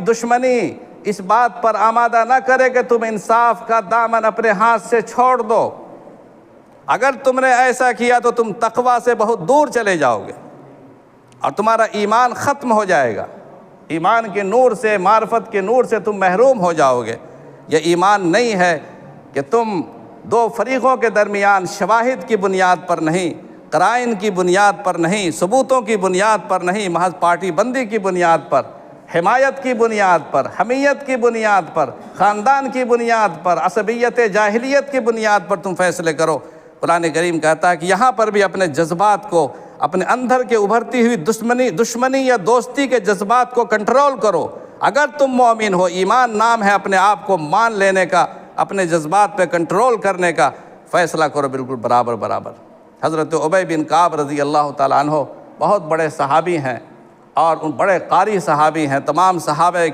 دشمنی اس بات پر آمادہ نہ کرے کہ تم انصاف کا دامن اپنے ہاتھ سے چھوڑ دو۔ اگر تم نے ایسا کیا تو تم تقویٰ سے بہت دور چلے جاؤ گے اور تمہارا ایمان ختم ہو جائے گا۔ ایمان کے نور سے، معرفت کے نور سے تم محروم ہو جاؤ گے۔ یہ ایمان نہیں ہے کہ تم دو فریقوں کے درمیان شواہد کی بنیاد پر نہیں، قرائن کی بنیاد پر نہیں، ثبوتوں کی بنیاد پر نہیں، محض پارٹی بندی کی بنیاد پر، حمایت کی بنیاد پر، حمیت کی بنیاد پر، خاندان کی بنیاد پر، عصبیت جاہلیت کی بنیاد پر تم فیصلے کرو۔ قرآن کریم کہتا ہے کہ یہاں پر بھی اپنے جذبات کو، اپنے اندر کے ابھرتی ہوئی دشمنی یا دوستی کے جذبات کو کنٹرول کرو۔ اگر تم مومن ہو، ایمان نام ہے اپنے آپ کو مان لینے کا، اپنے جذبات پہ کنٹرول کرنے کا، فیصلہ کرو بالکل برابر برابر۔ حضرت ابی بن کعب رضی اللہ تعالیٰ عنہ بہت بڑے صحابی ہیں اور ان بڑے قاری صحابی ہیں۔ تمام صحابہ